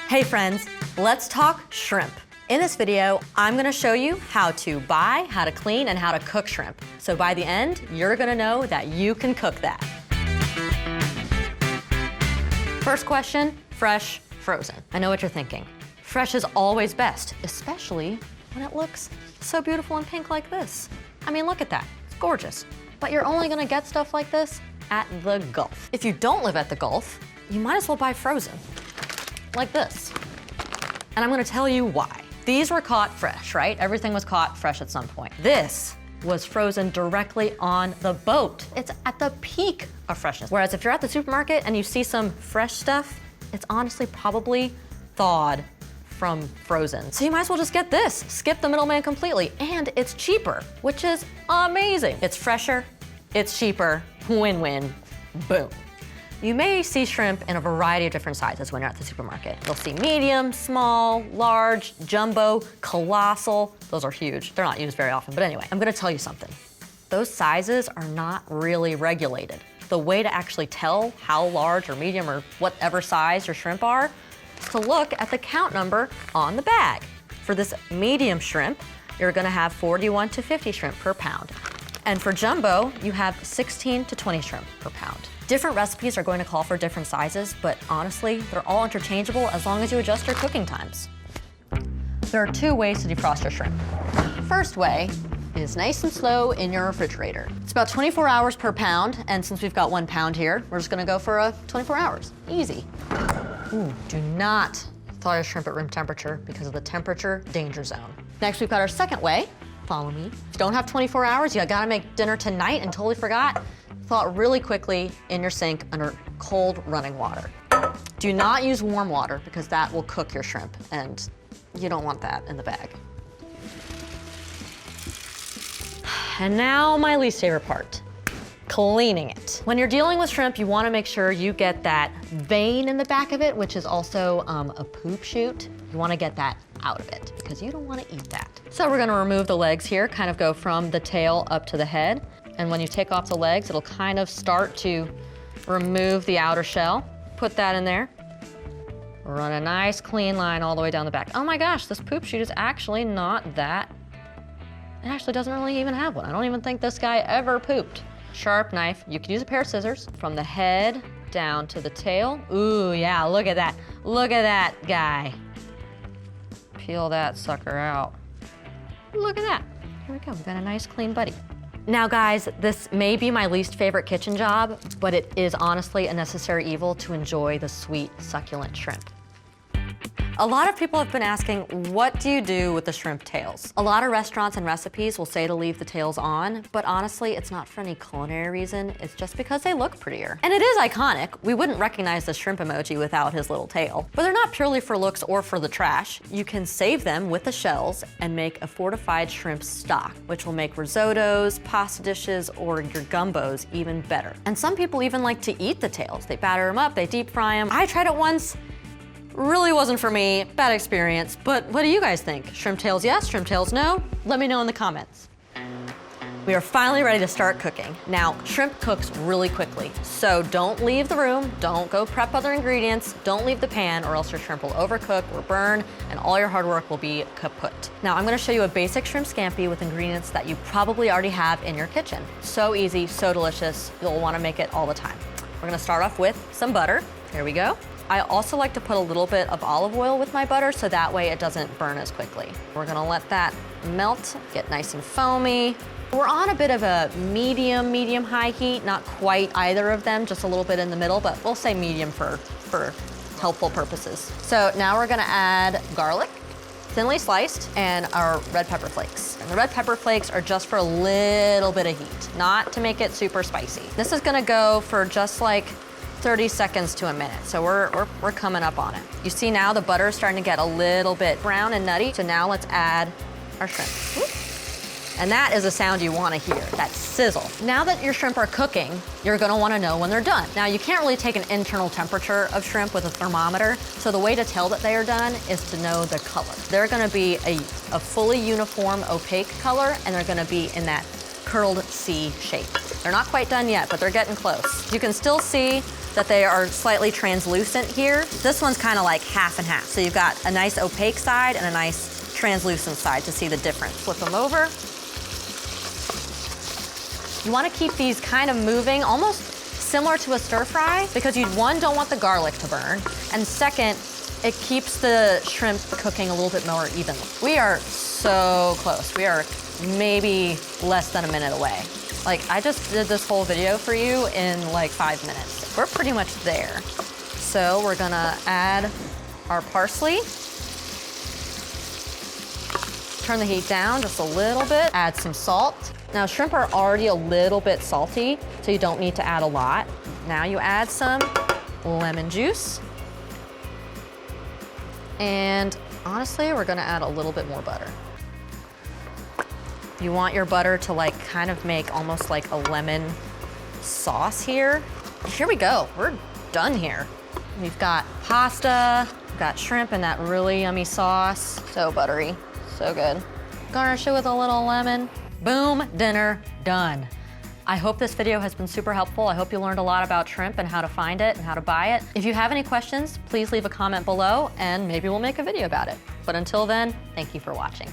Hey friends, let's talk shrimp. In this video, I'm gonna show you how to buy, how to clean, and how to cook shrimp. So by the end, you're gonna know that you can cook that. First question, fresh, frozen. I know what you're thinking. Fresh is always best, especially when it looks so beautiful and pink like this. I mean, look at that, it's gorgeous. But you're only gonna get stuff like this at the Gulf. If you don't live at the Gulf, you might as well buy frozen, like this. And I'm gonna tell you why. These were caught fresh, right? Everything was caught fresh at some point. This was frozen directly on the boat. It's at the peak of freshness. Whereas if you're at the supermarket and you see some fresh stuff, it's honestly probably thawed from frozen. So you might as well just get this. Skip the middleman completely. And it's cheaper, which is amazing. It's fresher, it's cheaper, win-win, boom. You may see shrimp in a variety of different sizes when you're at the supermarket. You'll see medium, small, large, jumbo, colossal. Those are huge. They're not used very often, but anyway, I'm gonna tell you something. Those sizes are not really regulated. The way to actually tell how large or medium or whatever size your shrimp are is to look at the count number on the bag. For this medium shrimp, you're gonna have 41 to 50 shrimp per pound. And for jumbo, you have 16 to 20 shrimp per pound. Different recipes are going to call for different sizes, but honestly, they're all interchangeable as long as you adjust your cooking times. There are two ways to defrost your shrimp. First way is nice and slow in your refrigerator. It's about 24 hours per pound, and since we've got 1 pound here, we're just gonna go for 24 hours, easy. Ooh, do not thaw your shrimp at room temperature because of the temperature danger zone. Next, we've got our second way. Follow me. If you don't have 24 hours, you gotta make dinner tonight and totally forgot, thaw it really quickly in your sink under cold running water. Do not use warm water because that will cook your shrimp and you don't want that in the bag. And now my least favorite part, cleaning it. When you're dealing with shrimp, you wanna make sure you get that vein in the back of it, which is also a poop chute. You wanna get that out of it because you don't wanna eat that. So we're gonna remove the legs here, kind of go from the tail up to the head. And when you take off the legs, it'll kind of start to remove the outer shell. Put that in there. Run a nice clean line all the way down the back. Oh my gosh, this poop chute is actually not that. It actually doesn't really even have one. I don't even think this guy ever pooped. Sharp knife. You could use a pair of scissors from the head down to the tail. Ooh, yeah, look at that. Look at that guy. Peel that sucker out. Look at that. Here we go, we've got a nice clean buddy. Now guys, this may be my least favorite kitchen job, but it is honestly a necessary evil to enjoy the sweet, succulent shrimp. A lot of people have been asking, what do you do with the shrimp tails? A lot of restaurants and recipes will say to leave the tails on, but honestly, it's not for any culinary reason, it's just because they look prettier. And it is iconic. We wouldn't recognize the shrimp emoji without his little tail. But they're not purely for looks or for the trash. You can save them with the shells and make a fortified shrimp stock, which will make risottos, pasta dishes, or your gumbos even better. And some people even like to eat the tails. They batter them up, they deep fry them. I tried it once. Really wasn't for me, bad experience, but what do you guys think? Shrimp tails yes, shrimp tails no? Let me know in the comments. We are finally ready to start cooking. Now, shrimp cooks really quickly, so don't leave the room, don't go prep other ingredients, don't leave the pan or else your shrimp will overcook or burn and all your hard work will be kaput. Now, I'm gonna show you a basic shrimp scampi with ingredients that you probably already have in your kitchen. So easy, so delicious, you'll wanna make it all the time. We're gonna start off with some butter. Here we go. I also like to put a little bit of olive oil with my butter so that way it doesn't burn as quickly. We're gonna let that melt, get nice and foamy. We're on a bit of a medium-high heat, not quite either of them, just a little bit in the middle, but we'll say medium for helpful purposes. So now we're gonna add garlic, thinly sliced, and our red pepper flakes. And the red pepper flakes are just for a little bit of heat, not to make it super spicy. This is gonna go for just like 30 seconds to a minute, so we're coming up on it. You see now the butter is starting to get a little bit brown and nutty, so now let's add our shrimp. Whoop. And that is a sound you wanna hear, that sizzle. Now that your shrimp are cooking, you're gonna wanna know when they're done. Now you can't really take an internal temperature of shrimp with a thermometer, so the way to tell that they are done is to know the color. They're gonna be a fully uniform opaque color, and they're gonna be in that curled C shape. They're not quite done yet, but they're getting close. You can still see that they are slightly translucent here. This one's kind of like half and half. So you've got a nice opaque side and a nice translucent side to see the difference. Flip them over. You want to keep these kind of moving, almost similar to a stir fry, because you, one, don't want the garlic to burn, and second, it keeps the shrimp cooking a little bit more evenly. We are so close. We are maybe less than a minute away. Like, I just did this whole video for you in like 5 minutes. We're pretty much there. So we're gonna add our parsley. Turn the heat down just a little bit, add some salt. Now, shrimp are already a little bit salty, so you don't need to add a lot. Now you add some lemon juice. And honestly, we're gonna add a little bit more butter. You want your butter to like kind of make almost like a lemon sauce here. Here we go, we're done here. We've got pasta, we've got shrimp and that really yummy sauce. So buttery, so good. Garnish it with a little lemon. Boom, dinner done. I hope this video has been super helpful. I hope you learned a lot about shrimp and how to find it and how to buy it. If you have any questions, please leave a comment below and maybe we'll make a video about it. But until then, thank you for watching.